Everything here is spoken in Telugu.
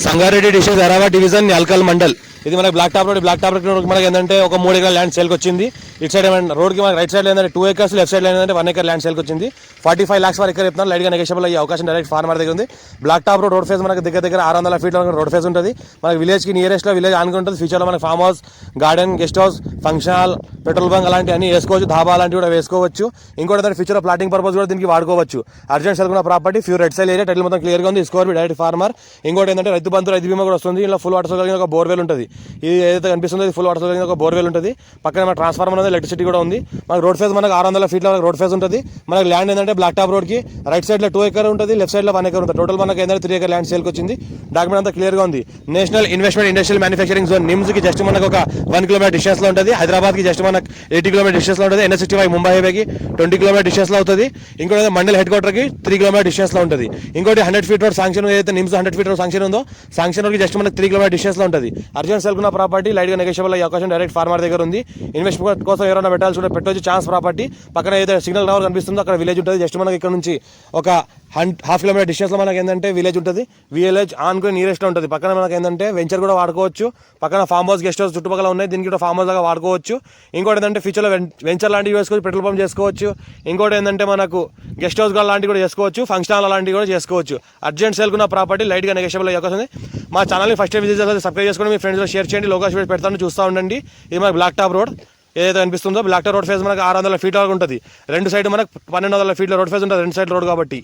Sangareddy district Hyderabad division Alkal mandal. ఇది మనకి బ్లాక్ టాప్ రోడ్ మనకి ఏంటంటే ఒక 3 ఎకరాల ల్యాండ్ సేల్కి వచ్చింది. ఇటు సైడ్ రోడ్కి మనకి రైట్ సైడ్ ఏంటంటే 2 acres, లెఫ్ట్ సైడ్ ఏంటంటే 1 acre ల్యాండ్ సేల్కి వచ్చింది. 45 lakhs వరకు ఎకర్ చెప్తున్నారు. లైట్గా నెగోషియబుల్ అయ్యే అవకాశం డైరెక్ట్ ఫార్మర్ దగ్గర ఉంది. బ్లాక్ టాప్ రోడ్ ఫేజ్ మనకి దగ్గర 600 feet రోడ్ ఫేజ్ ఉంటుంది. మనకి విలేజ్కి నియరెస్ట్లో విలేజ్ ఆనుకుని ఉంటుంది. ఫ్యూచర్లో మనకి farm house, garden, guest house, function hall, petrol bunk అలాంటివి అన్ని వేసుకోవచ్చు. ధాబా అలాంటివి కూడా వేసుకోవచ్చు. ఇంకోటి ఏంటంటే ఫ్యూచర్లో ప్లాటింగ్ పర్పస్ కూడా దీనికి వాడుకోవచ్చు. Urgent sell property few red soil area title మొత్తం క్లియర్గా ఉంది. Score direct farmer. ఇంకోటి ఏంటంటే రైతు బంధు రైతు బీమా కూడా వస్తుంది. ఇలా ఫుల్ వాటర్ కలిగిన ఒక బోర్వెల్ ఉంటుంది. ఇది ఏదైతే కనిపిస్తుందో ఇది ఫుల్ వాటర్ కలిగిన ఒక బోర్వెల్ ఉంటుంది. పక్కన మన ట్రాన్స్ఫార్మర్ ఉంది, ఎలక్ట్రిసిటీ కూడా ఉంది. మనకి రోడ్ ఫేజ్ మనకి 600 feet రోడ్ ఫేజ్ ఉంటుంది. మనకి ల్యాండ్ ఏంటంటే బ్లాక్ టాప్ రోడ్కి రైట్ సైడ్లో 2 acre ఉంటుంది, లెఫ్ట్ సైడ్లో 1 acre ఉంటుంది. టోటల్ మనకి ఏంటంటే 3 acre ల్యాండ్ సేల్కి వచ్చింది. డాక్యుమెంట్ అంతా క్లియర్గా ఉంది. National investment industrial manufacturing zone నిమ్స్కి జస్ట్ మనకు ఒక 1 kilometer డిస్టెన్స్లో ఉంటుంది. హైదరాబాద్కి జస్ట్ మనకు 80 kilometer డిస్టెన్స్లో ఉంటుంది. NH65 ముంబై హైవేకి 20 kilometer డిస్టెన్స్లో అవుతుంది. ఇంకోటి మండల్ హెడ్ క్వార్టర్కి 3 kilometer డిస్టెన్స్లో ఉంటుంది. ఇంకోటి 100 feet రోడ్ శాంక్షన్ ఏదైతే నిమ్స్ 100 feet రోడ్ శాంక్షన్ ఉందో శాంక్షన్ రోడ్కి జస్ట్ మనకి 3 kilometer డిస్టెన్స్లో ఉంటుంది. అర్జెంట్ సెల్కున్న ప్రాపర్టీ లైట్గా నెగోషియబుల్ అయ్యే అవకాశం డైరెక్ట్ ఫార్మర్ దగ్గర ఉంది. ఇన్వెస్ట్మెంట్ కోసం ఎవరైనా పెట్టాల్సి ఉంటే పెట్టవచ్చు. ఛాన్స్ ప్రాపర్టీ పక్కన ఏదైతే సిగ్నల్ టవర్ కనిపిస్తుందో అక్కడ విలేజ్ ఉంటుంది. జస్ట్ మనకి ఇక్కడ నుంచి ఒక 1/2 kilometer డిస్టెన్స్లో మనకి ఏంటంటే విలేజ్ ఉంటుంది. విలేజ్ ఆనుకుని నియరెస్ట్లో ఉంటుంది. పక్కన మనకి ఏంటంటే వెంచర్ కూడా వాడుకోవచ్చు. పక్కన ఫామ్ హౌస్, గెస్ట్ హౌస్ చుట్టుపక్కల ఉన్నాయి. దీనికి కూడా ఫామ్ హౌస్ లాగా వాడుకోవచ్చు. ఇంకోటి ఏంటంటే ఫ్యూచర్లో వెంచర్ లాంటివి వేసుకోవచ్చు, పెట్రోల్ పంప్ చేసుకోవచ్చు. ఇంకోటి ఏంటంటే మనకు గెస్ట్ హౌస్ లాంటివి కూడా చేసుకోవచ్చు, ఫంక్షన్ హాల్ అలాంటివి కూడా చేసుకోవచ్చు. అర్జెంట్ సేల్కున్న ప్రాపర్టీ లైట్గా నెగోషియబుల్ అయ్యే అవకాశం ఉంది. మా ఛానల్ని ఫస్ట్ టైం విజిట్ చేస్తే సబ్స్క్రైబ్ చేసుకొని మీ ఫ్రెండ్స్లో షేర్ చేయండి. లోకేషన్ పెడతాను, చూస్తూ ఉండండి. ఇది మనకి బ్లాక్ టాప్ రోడ్ ఏదైతే అనిపిస్తుందో బ్లాక్ టాప్ రోడ్ ఫేజ్ మనకి 600 feet వరకు ఉంటుంది. రెండు సైడ్ మనకు 1200 feet రోడ్ ఫేజ్ ఉంటుంది. రెండు సైడ్ రోడ్ కాబట్టి